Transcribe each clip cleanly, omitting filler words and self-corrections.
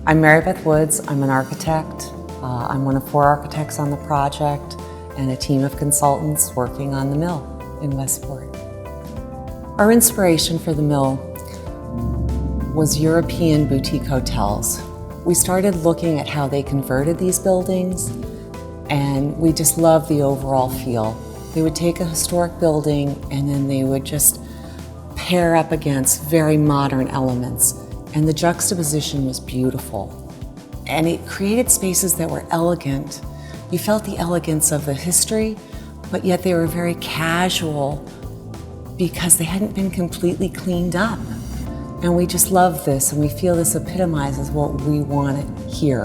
I'm Marybeth Woods. I'm an architect. I'm one of 4 architects on the project and a team of consultants working on the mill in Westport. Our inspiration for the mill was European boutique hotels. We started looking at how they converted these buildings, and we just loved the overall feel. They would take a historic building and then they would just pair up against very modern elements. And the juxtaposition was beautiful. And it created spaces that were elegant. You felt the elegance of the history, but yet they were very casual because they hadn't been completely cleaned up. And we just love this, and we feel this epitomizes what we want here.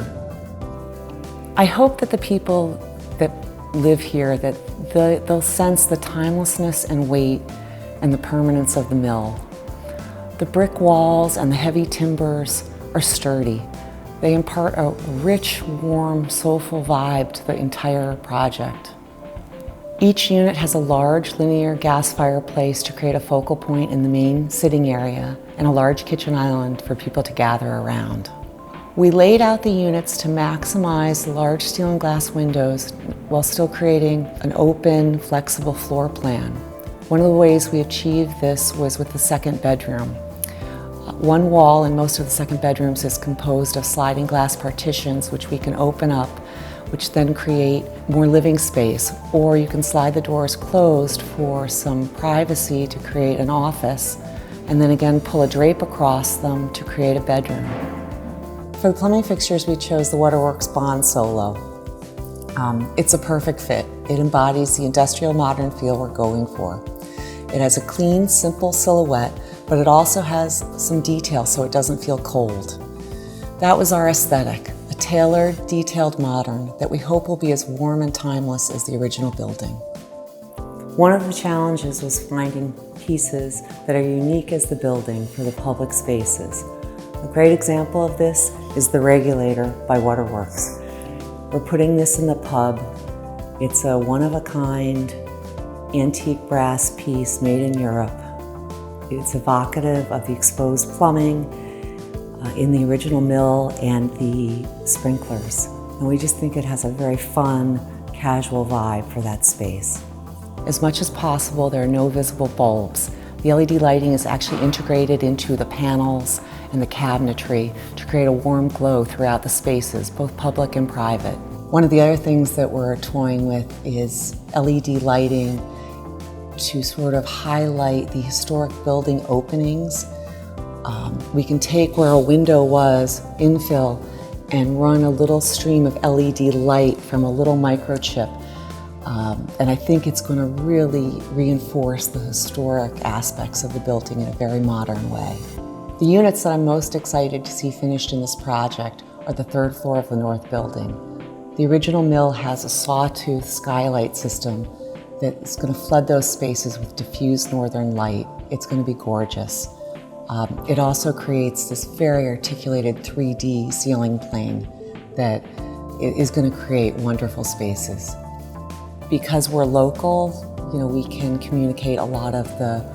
I hope that the people that live here, that they'll sense the timelessness and weight and the permanence of the mill. The brick walls and the heavy timbers are sturdy. They impart a rich, warm, soulful vibe to the entire project. Each unit has a large linear gas fireplace to create a focal point in the main sitting area and a large kitchen island for people to gather around. We laid out the units to maximize the large steel and glass windows while still creating an open, flexible floor plan. One of the ways we achieved this was with the second bedroom. One wall in most of the second bedrooms is composed of sliding glass partitions, which we can open up, which then create more living space, or you can slide the doors closed for some privacy to create an office, and then again pull a drape across them to create a bedroom. For the plumbing fixtures, we chose the Waterworks Bond Solo. It's a perfect fit. It embodies the industrial modern feel we're going for. It has a clean, simple silhouette, but it also has some detail so it doesn't feel cold. That was our aesthetic, a tailored, detailed modern that we hope will be as warm and timeless as the original building. One of the challenges was finding pieces that are unique as the building for the public spaces. A great example of this is the regulator by Waterworks. We're putting this in the pub. It's a one-of-a-kind antique brass piece made in Europe. It's evocative of the exposed plumbing in the original mill and the sprinklers. And we just think it has a very fun, casual vibe for that space. As much as possible, there are no visible bulbs. The LED lighting is actually integrated into the panels and the cabinetry to create a warm glow throughout the spaces, both public and private. One of the other things that we're toying with is LED lighting to sort of highlight the historic building openings. We can take where a window was, infill, and run a little stream of LED light from a little microchip. And I think it's going to really reinforce the historic aspects of the building in a very modern way. The units that I'm most excited to see finished in this project are the 3rd floor of the north building. The original mill has a sawtooth skylight system that's going to flood those spaces with diffused northern light. It's going to be gorgeous. It also creates this very articulated 3D ceiling plane that is going to create wonderful spaces. Because we're local, we can communicate a lot of the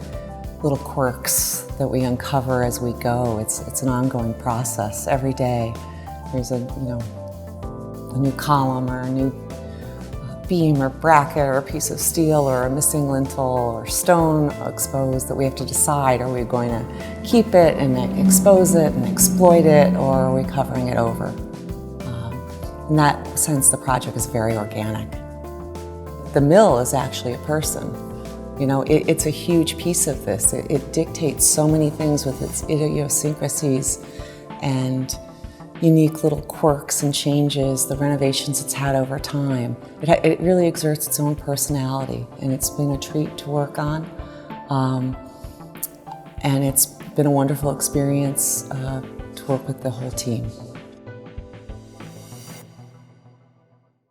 little quirks that we uncover as we go. It's an ongoing process. Every day there's a new column or a new beam or bracket or a piece of steel or a missing lintel or stone exposed that we have to decide, are we going to keep it and expose it and exploit it, or are we covering it over? In that sense, the project is very organic. The mill is actually a person. It's a huge piece of this. It dictates so many things with its idiosyncrasies and unique little quirks and changes, the renovations it's had over time. It really exerts its own personality, and it's been a treat to work on. And it's been a wonderful experience to work with the whole team.